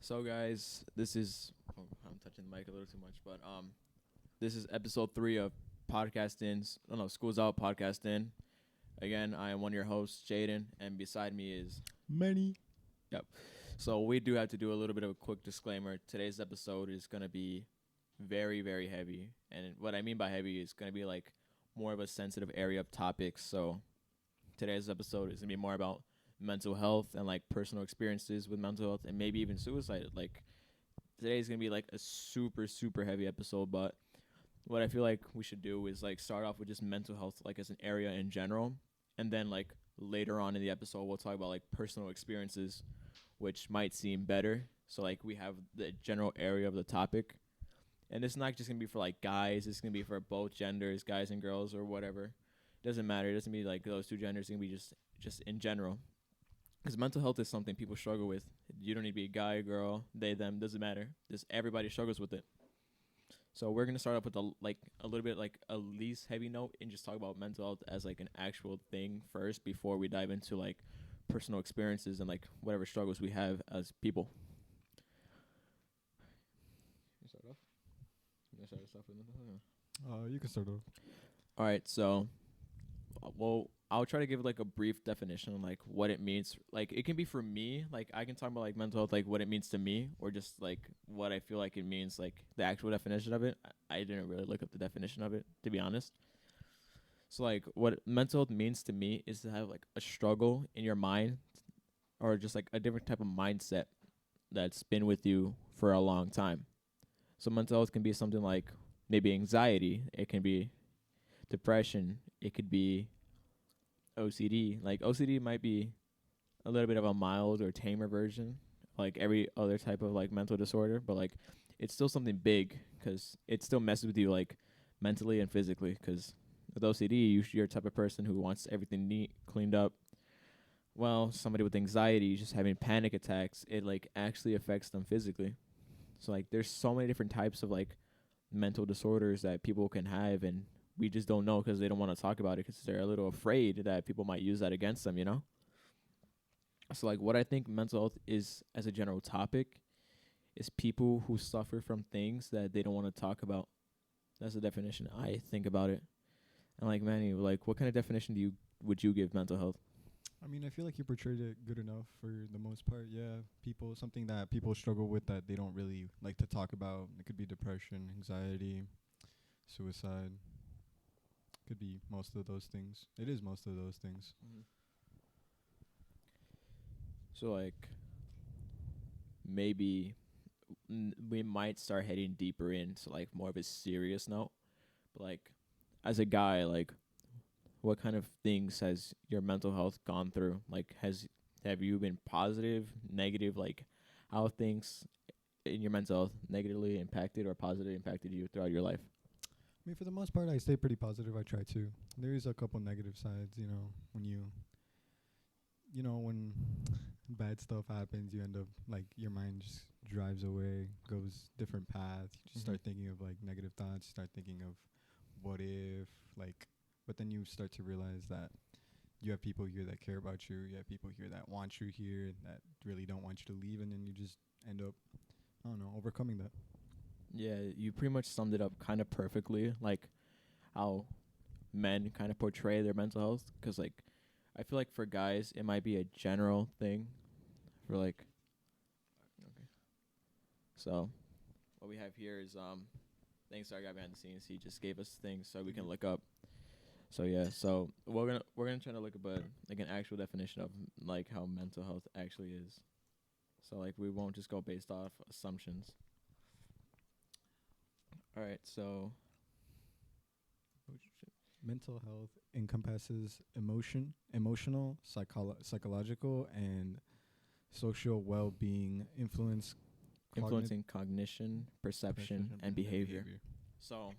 So guys, this is I'm touching the mic a little too much, but this is episode 3 of Podcasting's School's Out Podcasting. Again, I am one of your hosts, Jaden, and beside me is Many. Yep. So we do have to do a little bit of a quick disclaimer. Today's episode is gonna be very, very heavy. And what I mean by heavy is gonna be like more of a sensitive area of topics. So today's episode is gonna be more about mental health and like personal experiences with mental health and maybe even suicide. Like today's gonna be like a super, super heavy episode, but what I feel like we should do is like start off with just mental health like as an area in general, and then like later on in the episode we'll talk about like personal experiences which might seem better. So like we have the general area of the topic. And it's not just gonna be for like guys, it's gonna be for both genders, guys and girls or whatever. Doesn't matter. It doesn't be like those two genders, it's gonna be just in general. Because mental health is something people struggle with. You don't need to be a guy, girl, they, them, doesn't matter. Just everybody struggles with it. So we're gonna start off with a little bit like a least heavy note and just talk about mental health as like an actual thing first before we dive into like personal experiences and like whatever struggles we have as people. You start off. You start us off with mental health? You can start off. All right, so well, I'll try to give like a brief definition on like what it means. Like it can be for me, like I can talk about like mental health, like what it means to me, or just like what I feel like it means, like the actual definition of it. I didn't really look up the definition of it, to be honest. So like what mental health means to me is to have like a struggle in your mind, or just like a different type of mindset that's been with you for a long time. So mental health can be something like maybe anxiety, it can be depression, it could be OCD. Like OCD might be a little bit of a mild or tamer version, like every other type of like mental disorder, but like it's still something big because it still messes with you like mentally and physically. Because with OCD, you're the type of person who wants everything neat, cleaned up. Well, somebody with anxiety, just having panic attacks, it like actually affects them physically. So like there's so many different types of like mental disorders that people can have, and we just don't know because they don't want to talk about it because they're a little afraid that people might use that against them, you know? So like what I think mental health is as a general topic is people who suffer from things that they don't want to talk about. That's the definition I think about it. And like Manny, like what kind of definition would you give mental health? I mean, I feel like you portrayed it good enough for the most part. Yeah, something that people struggle with that they don't really like to talk about. It could be depression, anxiety, suicide. Could be most of those things. It is most of those things. Mm-hmm. So like maybe we might start heading deeper into like more of a serious note. But like as a guy, like what kind of things has your mental health gone through? Like have you been positive, negative, like how things in your mental health negatively impacted or positively impacted you throughout your life? I mean, for the most part, I stay pretty positive. I try to. There is a couple negative sides, when when bad stuff happens, you end up like your mind just drives away, goes different paths. You just start thinking of like negative thoughts. Start thinking of what if, like, but then you start to realize that you have people here that care about you. You have people here that want you here, that really don't want you to leave, and then you just end up, I don't know, overcoming that. Yeah, you pretty much summed it up kind of perfectly, like how men kind of portray their mental health. Because, like, I feel like for guys, it might be a general thing. For, like, okay. So, what we have here is, thanks to our guy behind the scenes. He just gave us things so we can look up. So, yeah, so we're gonna try to look up like an actual definition of, like, how mental health actually is. So, like, we won't just go based off assumptions. All right, so Mental health encompasses emotional, psychological, and social well-being, influencing cognition, perception, and behavior. So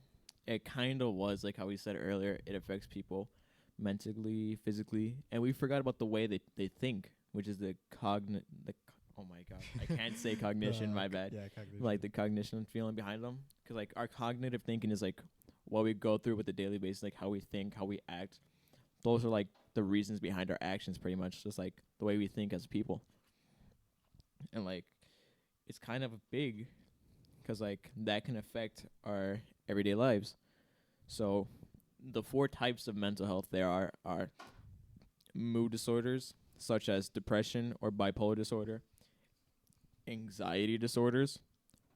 it kind of was like how we said earlier. It affects people mentally, physically, and we forgot about the way they think, which is oh my god, I can't say cognition. My bad. Yeah, cognition. Like the cognition feeling behind them, because like our cognitive thinking is like what we go through with the daily basis, like how we think, how we act. Those are like the reasons behind our actions, pretty much, just like the way we think as people. And like it's kind of big because like that can affect our everyday lives. So the four types of mental health there are mood disorders such as depression or bipolar disorder, anxiety disorders,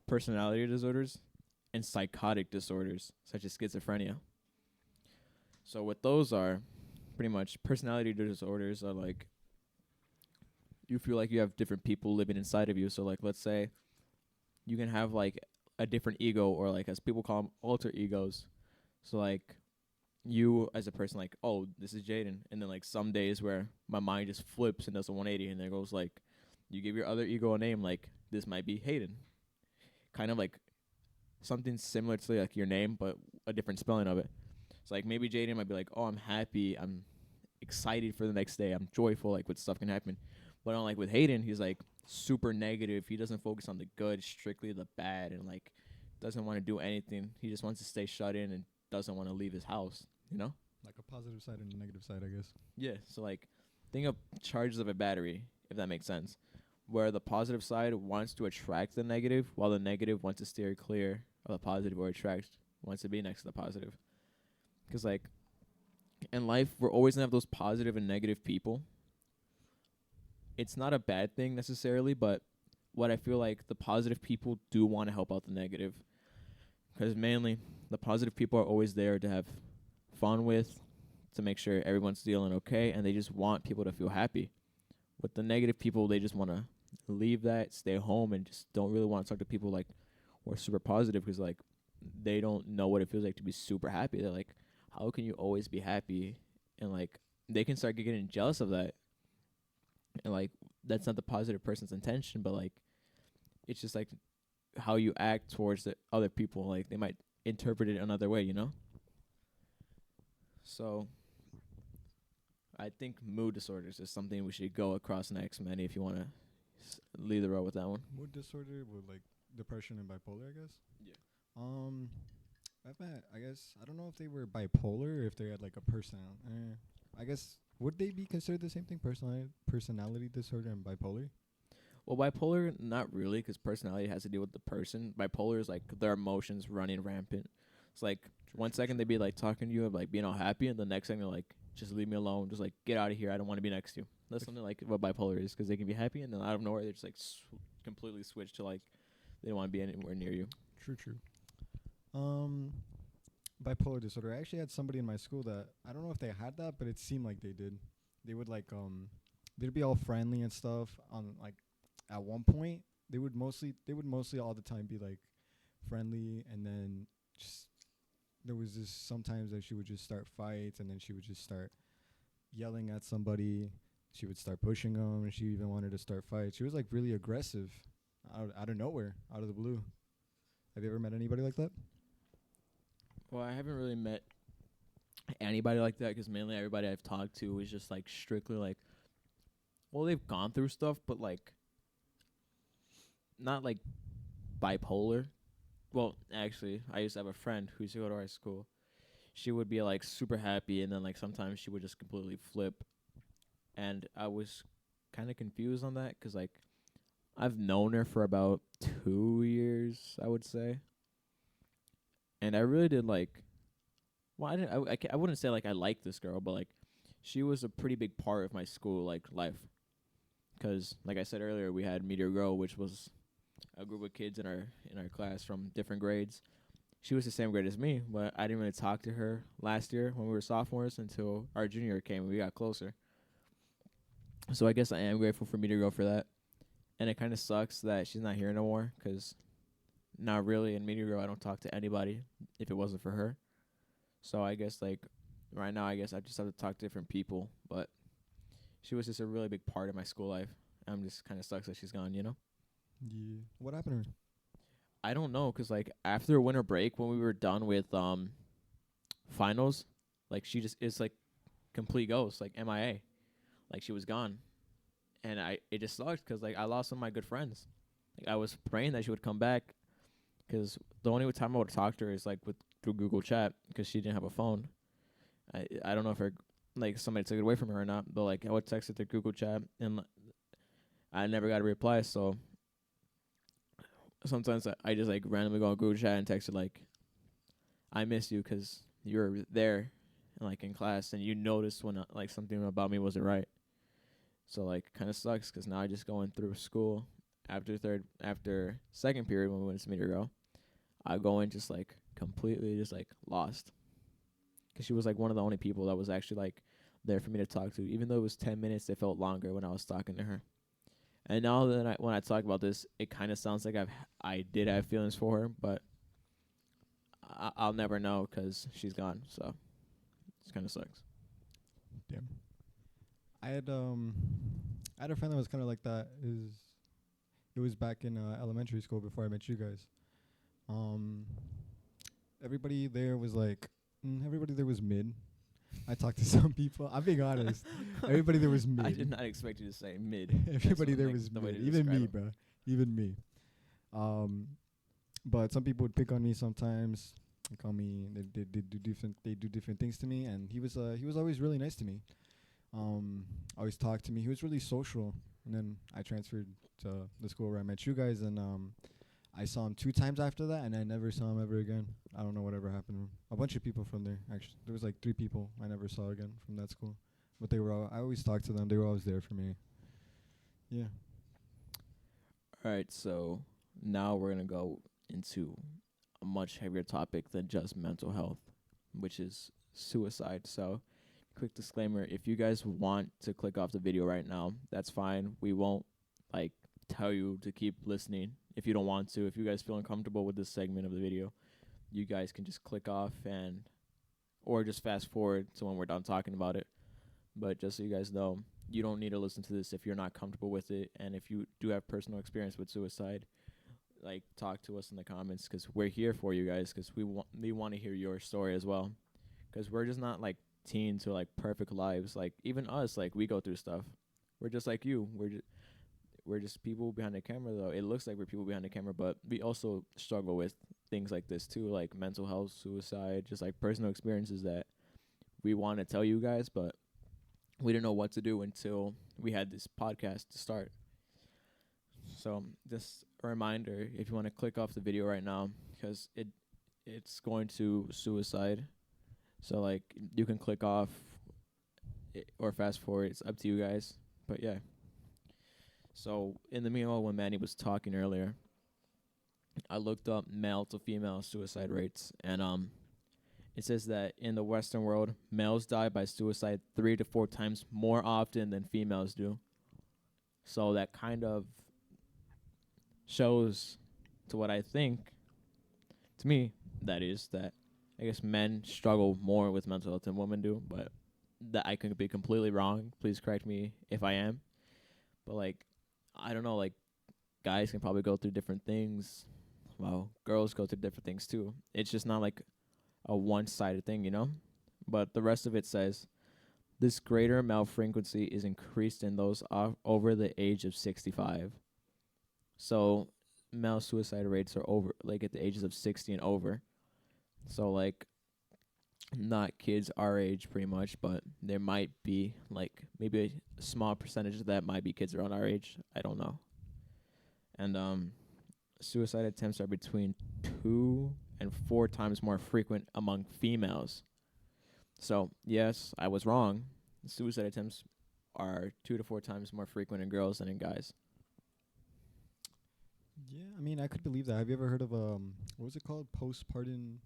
personality disorders, and psychotic disorders such as schizophrenia. So what those are, pretty much personality disorders are like you feel like you have different people living inside of you. So like let's say you can have like a different ego or like as people call them alter egos. So like you as a person like, oh, this is Jaden, and then like some days where my mind just flips and does a 180 and there goes like you give your other ego a name like this might be Hayden. Kind of like something similar to like your name but a different spelling of it. So like maybe Jaden might be like, oh, I'm happy, I'm excited for the next day, I'm joyful, like what stuff can happen. But on like with Hayden, he's like super negative. He doesn't focus on the good, strictly the bad, and like doesn't want to do anything. He just wants to stay shut in and doesn't want to leave his house. You know? Like a positive side and a negative side, I guess. Yeah. So like, think of charges of a battery, if that makes sense. Where the positive side wants to attract the negative, while the negative wants to steer clear of the positive or attract wants to be next to the positive. Because like in life, we're always gonna have those positive and negative people. It's not a bad thing necessarily, but what I feel like the positive people do want to help out the negative. Because mainly, the positive people are always there to have fun with, to make sure everyone's feeling okay, and they just want people to feel happy. With the negative people, they just want to leave that, stay home, and just don't really want to talk to people like who are super positive because like they don't know what it feels like to be super happy. They're like, how can you always be happy? And like they can start getting jealous of that, and like that's not the positive person's intention, but like it's just like how you act towards the other people. Like they might interpret it another way, you know. So I think mood disorders is something we should go across next, Manny, if you want to lead the road with that one. Mood disorder with like depression and bipolar, I guess. Yeah. Um, I guess I don't know if they were bipolar or if they had like a I guess would they be considered the same thing? Personality disorder and bipolar. Well, bipolar, not really, because personality has to do with the person. Bipolar is like their emotions running rampant. It's like one second they be like talking to you, like being all happy, and the next second they're like, just leave me alone, just like get out of here. I don't want to be next to you. That's something like what bipolar is, because they can be happy, and then out of nowhere they just like completely switch to like they don't want to be anywhere near you. True. Um, bipolar disorder. I actually had somebody in my school that I don't know if they had that, but it seemed like they did. They would like they'd be all friendly and stuff. On like at one point they would mostly all the time be like friendly, and then just there was this sometimes that she would just start fights, and then she would just start yelling at somebody. She would start pushing them, and she even wanted to start fights. She was like really aggressive, out of nowhere, out of the blue. Have you ever met anybody like that? Well, I haven't really met anybody like that because mainly everybody I've talked to is just like strictly like, well, they've gone through stuff, but like not like bipolar. Well, actually, I used to have a friend who used to go to our school. She would be like super happy, and then like sometimes she would just completely flip. And I was kind of confused on that because like I've known her for about 2 years, I would say, and I really did like. Well, I didn't. I wouldn't say like I liked this girl, but like she was a pretty big part of my school like life. Because like I said earlier, we had Meteor Girl, which was a group of kids in our class from different grades. She was the same grade as me, but I didn't really talk to her last year when we were sophomores until our junior year came and we got closer. So I guess I am grateful for Meteor Girl for that. And it kind of sucks that she's not here no more because not really in Meteor Girl I don't talk to anybody if it wasn't for her. So I guess like right now I guess I just have to talk to different people, but she was just a really big part of my school life. I'm just kind of sucks that she's gone, you know? Yeah. What happened to her? I don't know, 'cause like after winter break when we were done with finals, like she just is like complete ghost, like MIA. Like she was gone. And it just sucked 'cause like I lost some of my good friends. Like I was praying that she would come back 'cause the only time I would talk to her is like through Google Chat 'cause she didn't have a phone. I don't know if her like somebody took it away from her or not, but like I would text her through Google Chat and I never got a reply, so sometimes I just like randomly go on Google Chat and text her like, "I miss you" because you were there, and like in class, and you noticed when like something about me wasn't right. So like, kind of sucks because now I just going through school after second period when we went to meet her girl. I go in just like completely just like lost because she was like one of the only people that was actually like there for me to talk to. Even though it was 10 minutes, it felt longer when I was talking to her. And now that when I talk about this, it kind of sounds like I did have feelings for her, but I'll never know because she's gone. So it kind of sucks. Damn. I had um I had a friend that was kind of like that. It was back in elementary school before I met you guys. Um, everybody there was like, everybody there was mid. I talked to some people. I'm being honest. Everybody there was mid. I did not expect you to say mid. Everybody there like was the way mid. to Even me, describe bro. Even me. Um, but some people would pick on me sometimes. They call me. They do different. They do different things to me. And he was always really nice to me. Always talked to me. He was really social. And then I transferred to the school where I met you guys, and I saw him 2 times after that, and I never saw him ever again. I don't know whatever happened to him. A bunch of people from there, actually. There was like 3 people I never saw again from that school. But they were all, I always talked to them. They were always there for me. Yeah. All right, so now we're gonna go into a much heavier topic than just mental health, which is suicide. So, quick disclaimer: if you guys want to click off the video right now, that's fine. We won't like tell you to keep listening if you don't want to. If you guys feel uncomfortable with this segment of the video, you guys can just click off and or just fast forward to when we're done talking about it. But just so you guys know, you don't need to listen to this if you're not comfortable with it, and if you do have personal experience with suicide, like talk to us in the comments because we're here for you guys because we want to hear your story as well because we're just not like teens who like perfect lives. Like even us, like we go through stuff. We're just like you. We're just people behind the camera though. It looks like we're people behind the camera, but we also struggle with things like this too, like mental health, suicide, just like personal experiences that we want to tell you guys, but we didn't know what to do until we had this podcast to start. So just a reminder, if you want to click off the video right now, because it's going to suicide. So like you can click off or fast forward. It's up to you guys. But yeah. So in the meanwhile, when Manny was talking earlier, I looked up male to female suicide rates, and it says that in the Western world, males die by suicide 3 to 4 times more often than females do. So that kind of shows to what I think, to me, that is that I guess men struggle more with mental health than women do, but that I could be completely wrong. Please correct me if I am. But like, I don't know, like guys can probably go through different things. Well, girls go through different things too. It's just not like a one-sided thing, you know? But the rest of it says this greater male frequency is increased in those over the age of 65. So male suicide rates are over like at the ages of 60 and over. So like not kids our age pretty much, but there might be like maybe a small percentage of that might be kids around our age. I don't know. And suicide attempts are between 2 and 4 times more frequent among females. So, yes, I was wrong. Suicide attempts are 2 to 4 times more frequent in girls than in guys. Yeah, I mean, I could believe that. Have you ever heard of what was it called? Postpartum.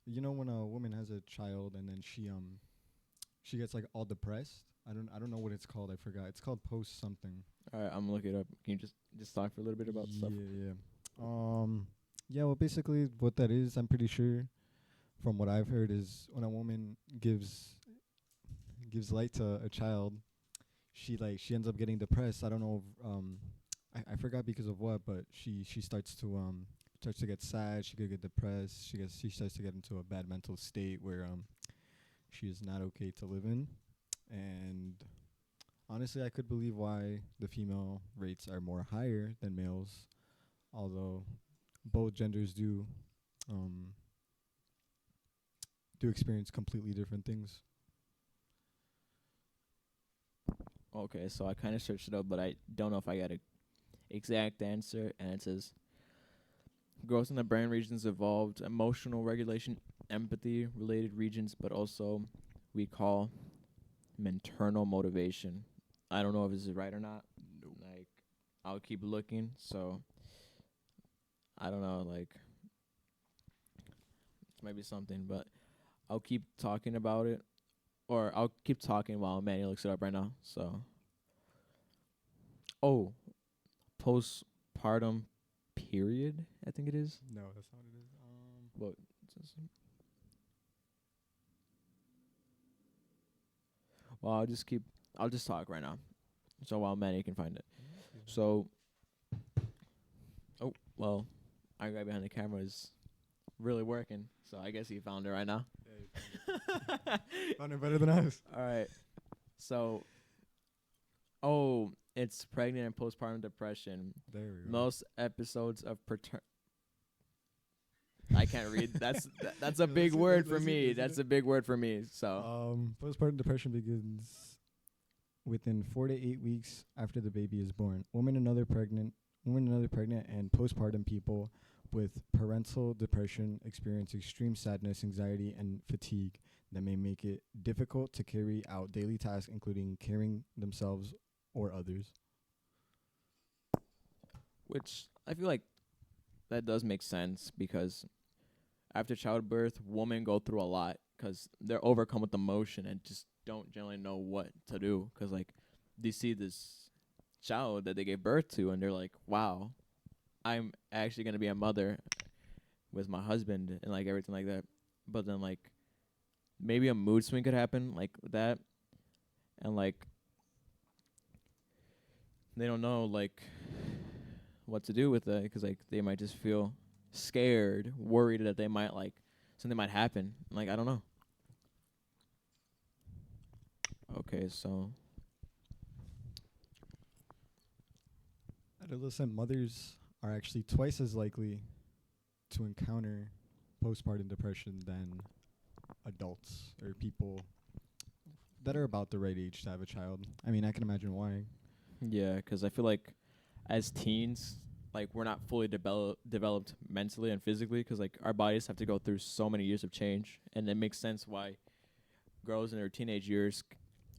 You know when a woman has a child and then she gets like all depressed. I don't know what it's called. I forgot. It's called post something. All right, I'm gonna look it up. Can you just talk for a little bit about stuff? Yeah. Yeah. Well, basically, what that is, I'm pretty sure, from what I've heard, is when a woman gives light to a child, she ends up getting depressed. I don't know. I forgot because of what, but she starts to get sad. She could get depressed. She starts to get into a bad mental state where she is not okay to live in, and honestly, I could believe why the female rates are more higher than males, although both genders um do experience completely different things. Okay, so I kind of searched it up, but I don't know if I got a exact answer. And it says Growth in the brain regions evolved emotional regulation, empathy related regions, but also we call maternal motivation. I don't know if this is right or not. Like, I'll keep looking. So I don't know. Like, this might be something, but I'll keep talking about it, or I'll keep talking while Manny looks it up right now. So, oh, postpartum period. I think it is. No, that's not what it is. Well, well, I'll just talk right now. So while Manny can find it. So, oh well, our guy behind the camera is really working. So I guess he found it right now. Found it better than us. All right. So, oh, it's pregnant and postpartum depression. There we go. Most episodes of I can't read. That's a big word for me. That's a big word for me. So, Postpartum depression begins within 4 to 8 weeks after the baby is born. Women and other pregnant, and postpartum people with parental depression experience extreme sadness, anxiety, and fatigue that may make it difficult to carry out daily tasks, including caring themselves or others. which I feel like that does make sense because after childbirth, women go through a lot because they're overcome with emotion and just don't generally know what to do because like they see this child that they gave birth to and they're like, wow, I'm actually gonna be a mother with my husband and like everything like that. But then like maybe a mood swing could happen like that, and like they don't know like what to do with it because like they might just feel scared, worried that they might like something might happen. Like I don't know. Okay, so Adolescent mothers are actually twice as likely to encounter postpartum depression than adults or people that are about the right age to have a child. I mean, I can imagine why. yeah, because I feel like as teens, like we're not fully developed mentally and physically because like our bodies have to go through so many years of change, and it makes sense why girls in their teenage years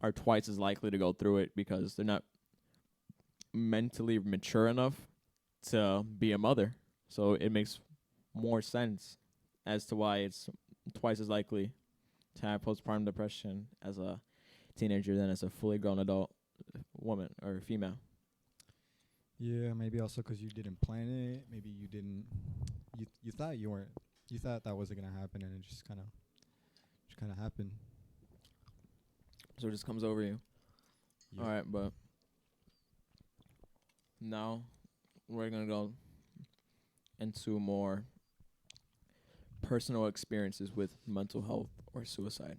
are twice as likely to go through it because they're not mentally mature enough to be a mother. So it makes more sense as to why it's twice as likely to have postpartum depression as a teenager than as a fully grown adult woman or female. Yeah, maybe also 'cause you didn't plan it. Maybe you didn't. You thought you weren't. You thought that wasn't gonna happen, and it just kind of happened. So it just comes over you. Yeah. All right, but now we're going to go into more personal experiences with mental health or suicide.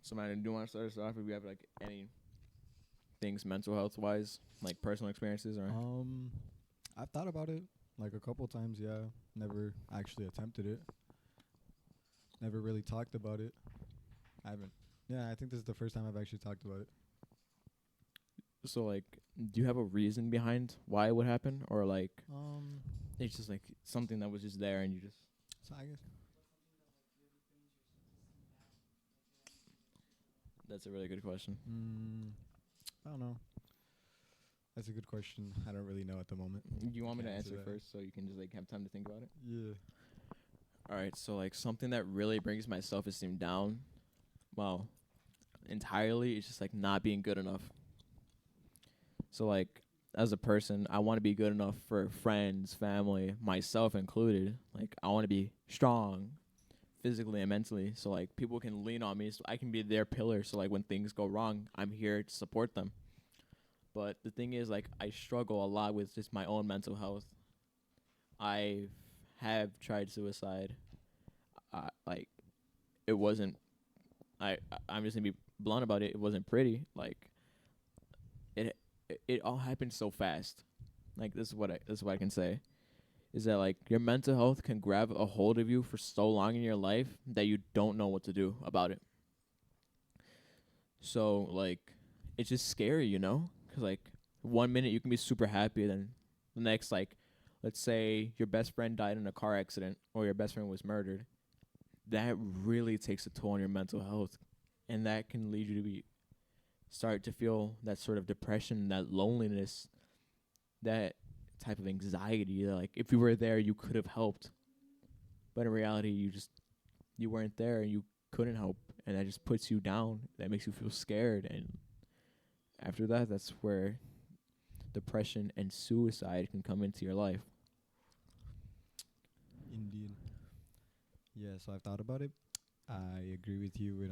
So, man, do you want to start us off if you have like any things mental health wise, like personal experiences or? I've thought about it like a couple times. Yeah, never actually attempted it. Never really talked about it. I haven't. Yeah, I think this is the first time I've actually talked about it. So, like, do you have a reason behind why it would happen, or like it's just like something that was just there and you just? So I guess. That's a really good question. I don't know. That's a good question. I don't really know at the moment. Do you want me to Can't answer answer that. first so you can just like have time to think about it? Yeah. All right, so like something that really brings my self-esteem down, well, entirely, it's just like not being good enough. So like as a person, I want to be good enough for friends, family, myself included. Like I want to be strong physically and mentally so like people can lean on me so I can be their pillar so like when things go wrong, I'm here to support them. But the thing is like I struggle a lot with just my own mental health. I have tried suicide. Like it wasn't I'm just going to be blunt about it. It wasn't pretty. Like it all happened so fast. Like this is what I can say is that like your mental health can grab a hold of you for so long in your life that you don't know what to do about it. So like it's just scary, you know? 'Cause like 1 minute you can be super happy, then the next like let's say your best friend died in a car accident or your best friend was murdered, that really takes a toll on your mental health, and that can lead you to be start to feel that sort of depression, that loneliness, that type of anxiety. Like if you were there, you could have helped, but in reality, you weren't there and you couldn't help, and that just puts you down. That makes you feel scared, and after that, that's where depression and suicide can come into your life. Indeed. Yeah, so I've thought about it. I agree with you with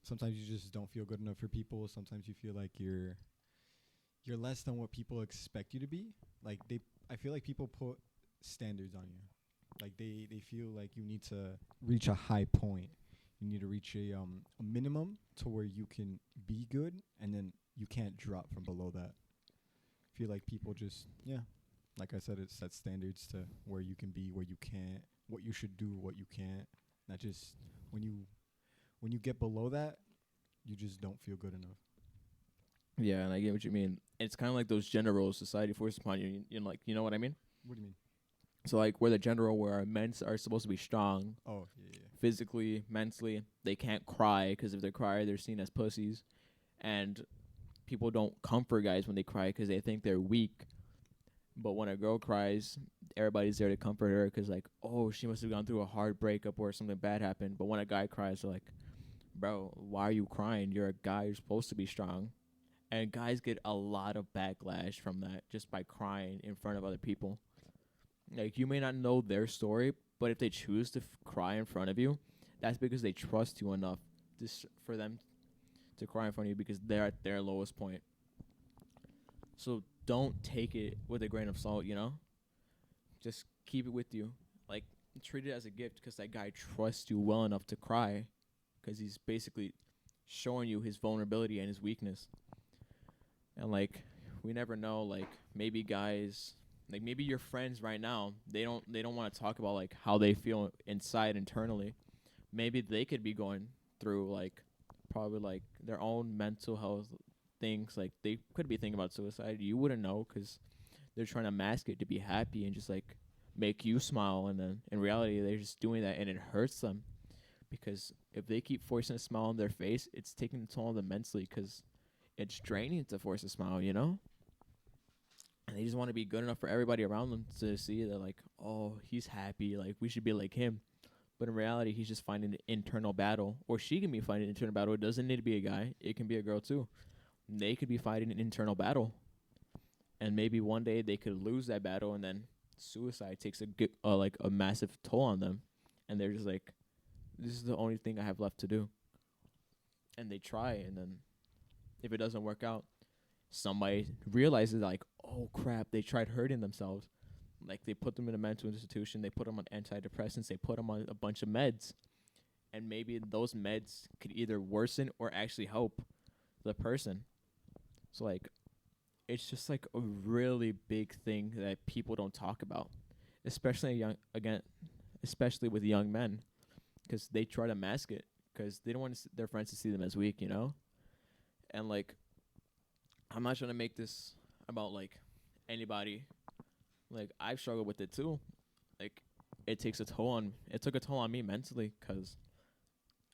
sometimes you just don't feel good enough for people. Sometimes you feel like you're less than what people expect you to be. Like I feel like people put standards on you. Like they feel like you need to reach a high point. You need to reach a minimum to where you can be good, and then you can't drop from below that. I feel like people just, yeah, like I said, it sets standards to where you can be, where you can't, what you should do, what you can't. That just when you when you get below that, you just don't feel good enough. Yeah, and I get what you mean. It's kind of like those gender roles society forces upon you. Like, you know what I mean? What do you mean? So like, where the gender role where men are supposed to be strong, Oh, yeah, physically, mentally, they can't cry because if they cry, they're seen as pussies, and people don't comfort guys when they cry because they think they're weak. But when a girl cries, everybody's there to comfort her because like, oh, she must have gone through a hard breakup or something bad happened. But when a guy cries, they're like, bro, why are you crying? You're a guy. You're supposed to be strong. And guys get a lot of backlash from that just by crying in front of other people. Like, you may not know their story, but if they choose to cry in front of you, that's because they trust you enough for them to cry in front of you because they're at their lowest point. So don't take it with a grain of salt, you know? Just keep it with you. Like, treat it as a gift because that guy trusts you well enough to cry because he's basically showing you his vulnerability and his weakness. And, like, we never know, like, maybe guys, like, maybe your friends right now, they don't want to talk about, like, how they feel inside internally. Maybe they could be going through, like, probably, like, their own mental health things. Like, they could be thinking about suicide. You wouldn't know because they're trying to mask it to be happy and just, like, make you smile. And then, in reality, they're just doing that, and it hurts them. Because if they keep forcing a smile on their face, it's taking a toll on them mentally because it's draining to force a smile, you know? And they just want to be good enough for everybody around them to see that, like, oh, he's happy, like, we should be like him. But in reality, he's just finding an internal battle. Or she can be fighting an internal battle. It doesn't need to be a guy. It can be a girl, too. They could be fighting an internal battle. And maybe one day they could lose that battle, and then suicide takes like a massive toll on them. And they're just like, this is the only thing I have left to do. And they try, and then if it doesn't work out, somebody realizes like, oh crap, they tried hurting themselves. Like they put them in a mental institution, they put them on antidepressants, they put them on a bunch of meds, and maybe those meds could either worsen or actually help the person. So like, it's just like a really big thing that people don't talk about, especially especially with young men, because they try to mask it because they don't want their friends to see them as weak, you know. And like, I'm not trying to make this about like anybody. Like I've struggled with it too. Like it took a toll on me mentally because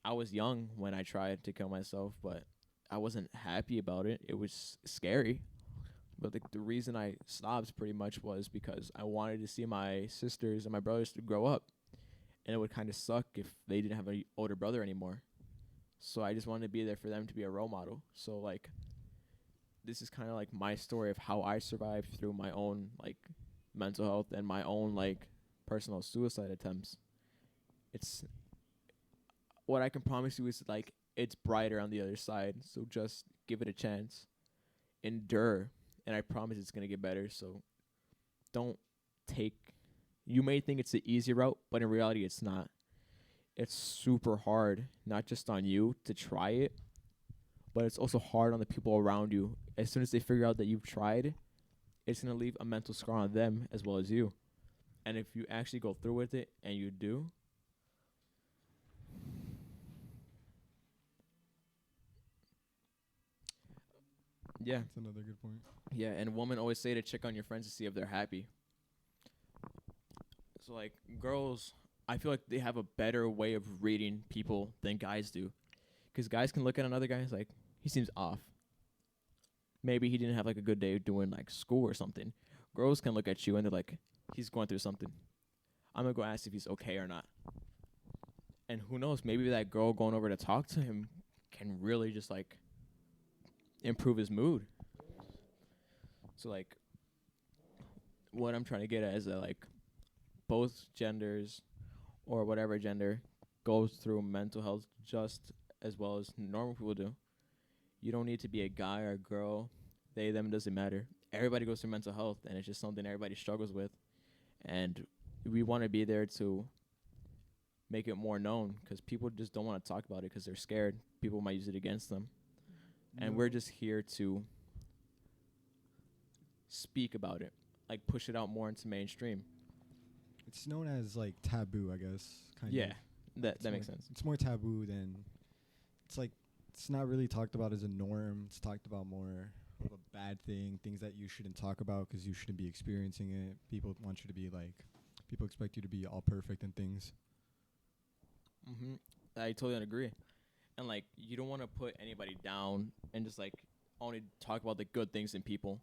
I was young when I tried to kill myself, but I wasn't happy about it. It was scary. But like the reason I stopped pretty much was because I wanted to see my sisters and my brothers to grow up, and it would kind of suck if they didn't have an older brother anymore. So I just wanted to be there for them to be a role model. So like this is kind of like my story of how I survived through my own like mental health and my own like personal suicide attempts. It's what I can promise you is like it's brighter on the other side. So just give it a chance. Endure, and I promise it's going to get better. So don't take you may think it's the easy route, but in reality it's not. It's super hard, not just on you to try it, but it's also hard on the people around you. As soon as they figure out that you've tried, it's going to leave a mental scar on them as well as you. And if you actually go through with it and you do, yeah, That's another good point. yeah. And women always say to check on your friends to see if they're happy. So like girls, I feel like they have a better way of reading people than guys do, because guys can look at another guy and it's like he seems off. Maybe he didn't have like a good day doing like school or something. Girls can look at you and they're like, he's going through something. I'm gonna go ask if he's okay or not. And who knows? Maybe that girl going over to talk to him can really just like improve his mood. So like, what I'm trying to get at is that like both genders or whatever gender goes through mental health just as well as normal people do. You don't need to be a guy or a girl. They, them, doesn't matter. Everybody goes through mental health, and it's just something everybody struggles with. And we want to be there to make it more known, because people just don't want to talk about it because they're scared. People might use it against them. And we're just here to speak about it, like push it out more into mainstream. It's known as like taboo, I guess. Kind Yeah, of. that makes sense. It's more taboo than. It's like it's not really talked about as a norm. It's talked about more of a bad thing, things that you shouldn't talk about because you shouldn't be experiencing it. People want you to be like, people expect you to be all perfect and things. I totally agree. And like, you don't want to put anybody down and just like only talk about the good things in people.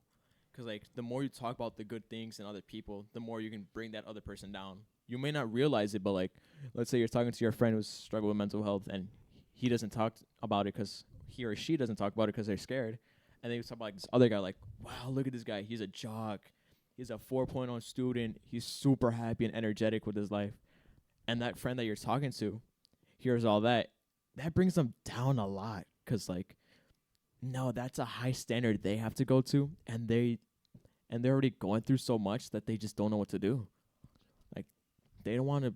Because like, the more you talk about the good things in other people, the more you can bring that other person down. You may not realize it, but like, let's say you're talking to your friend who's struggling with mental health, and he doesn't talk about it because he or she doesn't talk about it because they're scared. And then you talk about like this other guy, like, wow, look at this guy. He's a jock. He's a 4.0 student. He's super happy and energetic with his life. And that friend that you're talking to hears all that. That brings them down a lot, because like, no, that's a high standard they have to go to, and they're already going through so much that they just don't know what to do. Like, they don't want to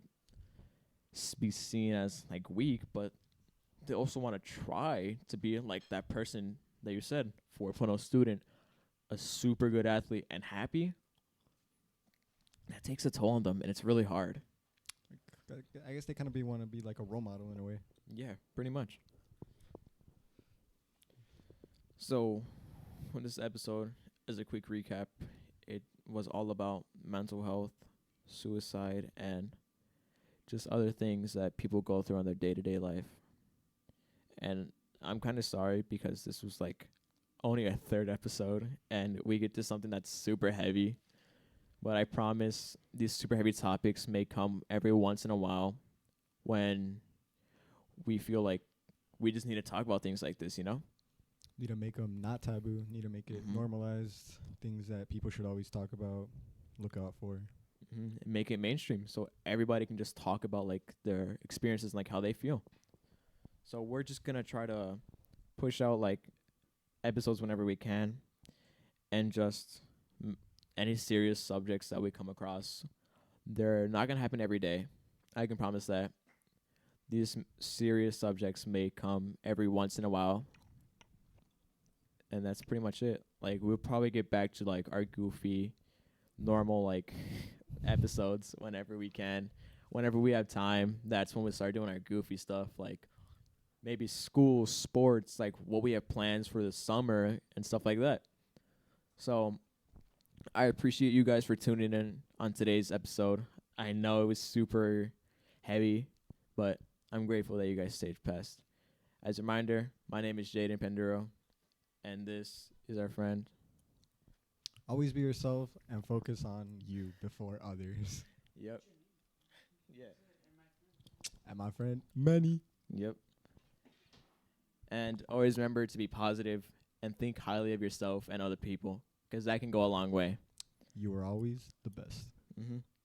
be seen as like weak, but they also want to try to be like that person that you said, 4.0 student, a super good athlete, and happy. That takes a toll on them, and it's really hard. I guess they kind of want to be like a role model in a way. Yeah, pretty much. So, for this episode, as a quick recap, it was all about mental health, suicide, and just other things that people go through on their day-to-day life. And I'm kind of sorry because this was like only a third episode, and we get to something that's super heavy. But I promise these super heavy topics may come every once in a while when we feel like we just need to talk about things like this, you know? Need to make them not taboo. Need to make it normalized. Things that people should always talk about, look out for. Make it mainstream so everybody can just talk about like their experiences and like how they feel. So we're just gonna try to push out like episodes whenever we can, and just any serious subjects that we come across. They're not gonna happen every day. I can promise that. These serious subjects may come every once in a while. And that's pretty much it. Like, we'll probably get back to like our goofy, normal like episodes whenever we can. Whenever we have time, that's when we start doing our goofy stuff, like maybe school, sports, like what we have plans for the summer and stuff like that. So I appreciate you guys for tuning in on today's episode. I know it was super heavy, but I'm grateful that you guys stayed past. As a reminder, my name is Jaden Panduro, and this is our friend. Always be yourself and focus on you before others. Yep. Yeah. And my friend, Manny. Yep. And always remember to be positive and think highly of yourself and other people, because that can go a long way. You are always the best. Mm-hmm.